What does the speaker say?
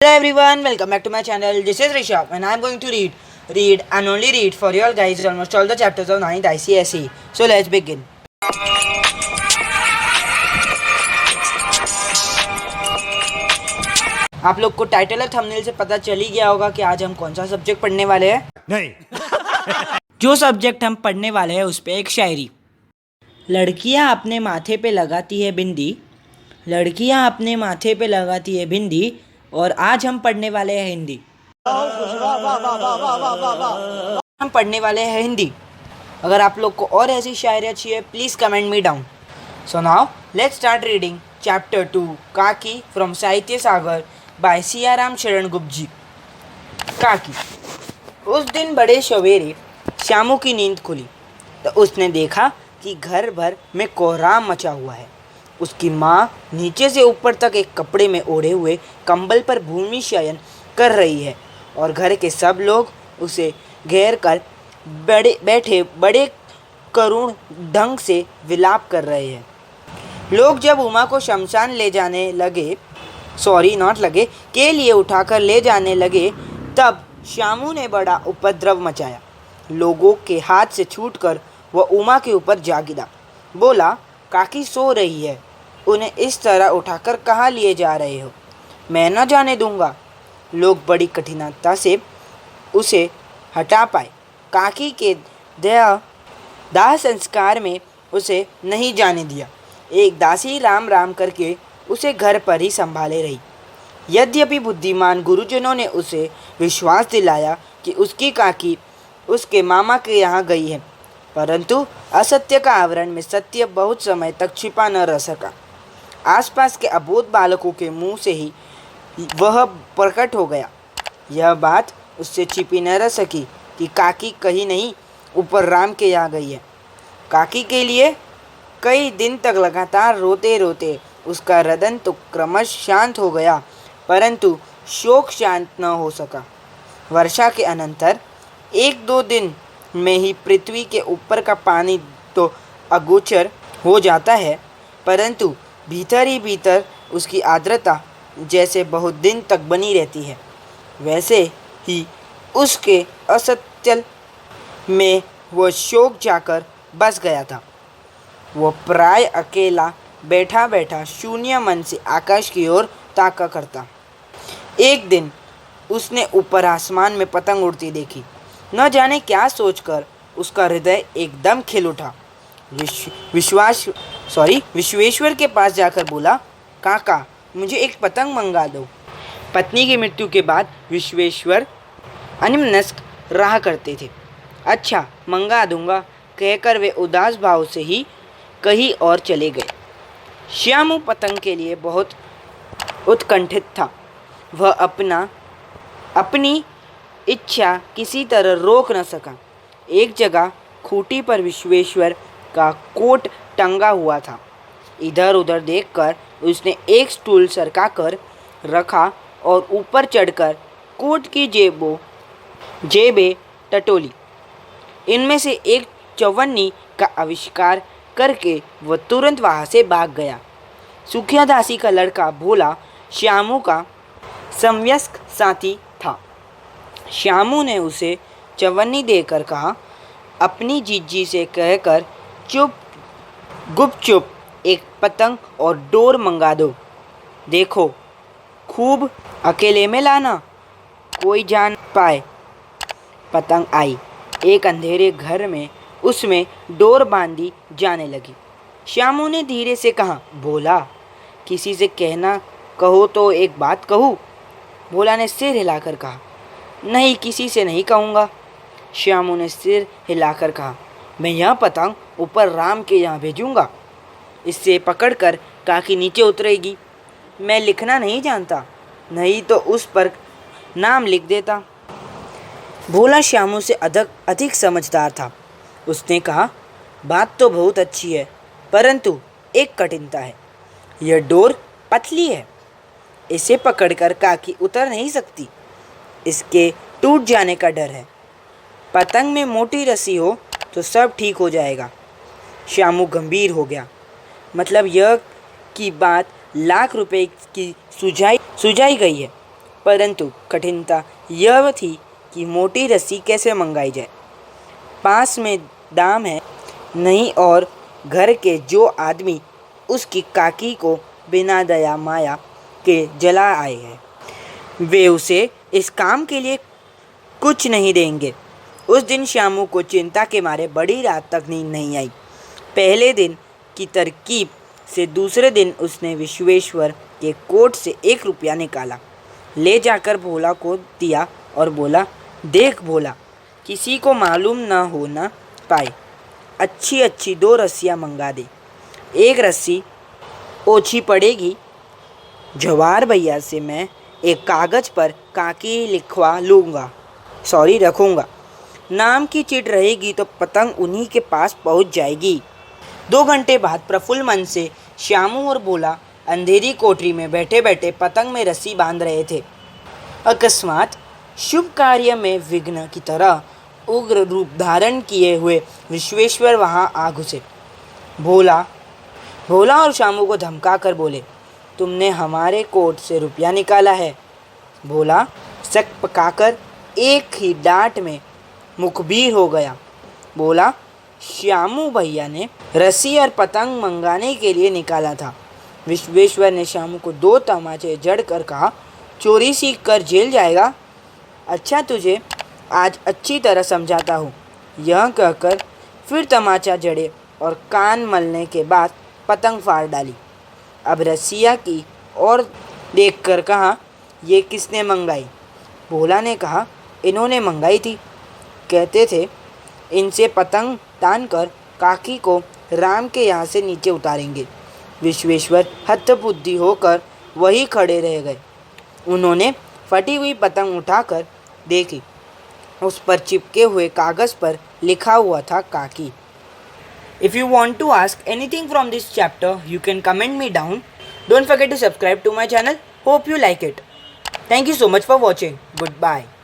Hello everyone, welcome back to my channel. This is Rishabh and I am going to read and only read for you all guys almost all the chapters of 9th ICSE. So let's begin. आप लोग को title और thumbnail से पता चल ही गया होगा कि आज हम कौन सा सब्जेक्ट पढ़ने वाले हैं। नहीं जो सब्जेक्ट हम पढ़ने वाले हैं उस पे एक शायरी। लड़कियां अपने माथे पे लगाती है बिंदी, लड़कियां अपने माथे पे लगाती है बिंदी, और आज हम पढ़ने वाले हैं हिंदी। हम पढ़ने वाले हैं हिंदी। अगर आप लोग को और ऐसी शायरी चाहिए please comment me down. So now let's start reading chapter 2 काकी फ्रॉम साहित्य सागर बाय सियाराम शरण गुप्त जी। काकी। उस दिन बड़े सवेरे श्यामू की नींद खुली तो उसने देखा कि घर भर में कोहराम मचा हुआ है। उसकी माँ नीचे से ऊपर तक एक कपड़े में ओढ़े हुए कंबल पर भूमि शयन कर रही है और घर के सब लोग उसे घेर कर बैठे बड़े करुण ढंग से विलाप कर रहे हैं। लोग जब उमा को शमशान ले जाने लगे के लिए उठाकर ले जाने लगे तब श्यामू ने बड़ा उपद्रव मचाया। लोगों के हाथ से छूटकर वह उमा के ऊपर जा गिरा। बोला, काकी सो रही है, उन्हें इस तरह उठाकर कहाँ लिए जा रहे हो? मैं न जाने दूंगा। लोग बड़ी कठिनाई से उसे हटा पाए। काकी के दाह संस्कार में उसे नहीं जाने दिया। एक दासी राम राम करके उसे घर पर ही संभाले रही। यद्यपि बुद्धिमान गुरुजनों ने उसे विश्वास दिलाया कि उसकी काकी उसके मामा के यहाँ गई है, परंतु असत्य का आवरण में सत्य बहुत समय तक छिपा न रह सका। आसपास के अबोध बालकों के मुंह से ही वह प्रकट हो गया। यह बात उससे छिपी न रह सकी कि काकी कहीं नहीं ऊपर राम के यहाँ गई है। काकी के लिए कई दिन तक लगातार रोते रोते उसका रदन तो क्रमश शांत हो गया, परंतु शोक शांत न हो सका। वर्षा के अनंतर 1-2 दिन में ही पृथ्वी के ऊपर का पानी तो अगोचर हो जाता है, परंतु भीतर ही भीतर उसकी आर्द्रता जैसे बहुत दिन तक बनी रहती है। वैसे ही उसके असत्य में वह शोक जाकर बस गया था। वह प्राय अकेला बैठा बैठा शून्य मन से आकाश की ओर ताका करता। एक दिन उसने ऊपर आसमान में पतंग उड़ती देखी। न जाने क्या सोचकर उसका हृदय एकदम खिल उठा। विश्वेश्वर के पास जाकर बोला, काका मुझे एक पतंग मंगा दो। पत्नी की मृत्यु के बाद विश्वेश्वर अन्यमनस्क रहा करते थे। अच्छा मंगा दूंगा कहकर वे उदास भाव से ही कहीं और चले गए। श्यामू पतंग के लिए बहुत उत्कंठित था। वह अपनी इच्छा किसी तरह रोक न सका। एक जगह खूंटी पर विश्वेश्वर का कोट टंगा हुआ था। इधर उधर देखकर उसने एक स्टूल सरका कर रखा और ऊपर चढ़कर कोट की जेबें टटोली। इनमें से एक चौवन्नी का आविष्कार करके वह तुरंत वहाँ से भाग गया। सुखिया दासी का लड़का भोला श्यामू का समवयस्क साथी था। श्यामू ने उसे चवन्नी देकर कहा, अपनी जीजी से कहकर गुपचुप एक पतंग और डोर मंगा दो। देखो खूब अकेले में लाना, कोई जान पाए। पतंग आई। एक अंधेरे घर में उसमें डोर बांधी जाने लगी। श्यामू ने धीरे से कहा, भोला किसी से कहना कहो तो एक बात कहूँ? भोला ने सिर हिलाकर कहा, नहीं किसी से नहीं कहूँगा। श्यामू ने सिर हिलाकर कहा, मैं यह पतंग ऊपर राम के यहाँ भेजूँगा। इससे पकड़कर काकी नीचे उतरेगी। मैं लिखना नहीं जानता, नहीं तो उस पर नाम लिख देता। भोला श्यामू से अधिक समझदार था। उसने कहा, बात तो बहुत अच्छी है, परंतु एक कठिनता है। यह डोर पतली है, इसे पकड़कर काकी उतर नहीं सकती। इसके टूट जाने का डर है। पतंग में मोटी रस्सी हो तो सब ठीक हो जाएगा। श्यामू गंभीर हो गया। मतलब यह कि बात लाख रुपए की सुझाई गई है। परंतु कठिनता यह थी कि मोटी रस्सी कैसे मंगाई जाए। पास में दाम है नहीं और घर के जो आदमी उसकी काकी को बिना दया माया के जला आए हैं, वे उसे इस काम के लिए कुछ नहीं देंगे। उस दिन श्यामू को चिंता के मारे बड़ी रात तक नींद नहीं आई। पहले दिन की तरकीब से दूसरे दिन उसने विश्वेश्वर के कोट से 1 रुपया निकाला, ले जाकर भोला को दिया और बोला, देख भोला, किसी को मालूम ना हो ना पाए, अच्छी अच्छी 2 रस्सियाँ मंगा दे। 1 रस्सी ओछी पड़ेगी। जवार भैया से मैं एक कागज़ पर काकी लिखवा लूँगा, रखूँगा। नाम की चिट रहेगी तो पतंग उन्हीं के पास पहुँच जाएगी। 2 घंटे बाद प्रफुल्ल मन से श्यामू और भोला अंधेरी कोठरी में बैठे बैठे पतंग में रस्सी बांध रहे थे। अकस्मात शुभ कार्य में विघ्न की तरह उग्र रूप धारण किए हुए विश्वेश्वर वहां आ घुसे। भोला और श्यामू को धमका कर बोले, तुमने हमारे कोट से रुपया निकाला है। भोला शक पकाकर एक ही डांट में मुखबिर हो गया। बोला, श्यामू भैया ने रस्सी और पतंग मंगाने के लिए निकाला था। विश्वेश्वर ने श्यामू को 2 तमाचे जड़कर कहा, चोरी सीख कर जेल जाएगा। अच्छा, तुझे आज अच्छी तरह समझाता हूँ। यह कहकर फिर तमाचा जड़े और कान मलने के बाद पतंग फाड़ डाली। अब रस्सिया की और देखकर कहा, ये किसने मंगाई? भोला ने कहा, इन्होंने मंगाई थी। कहते थे इनसे पतंग तान कर काकी को राम के यहाँ से नीचे उतारेंगे। विश्वेश्वर हतबुद्धि होकर वहीं खड़े रह गए। उन्होंने फटी हुई पतंग उठाकर देखी। उस पर चिपके हुए कागज़ पर लिखा हुआ था काकी। If you want to ask anything from this chapter, you can comment me down. Don't forget to subscribe to my channel. Hope you like it. Thank you so much for watching. Goodbye.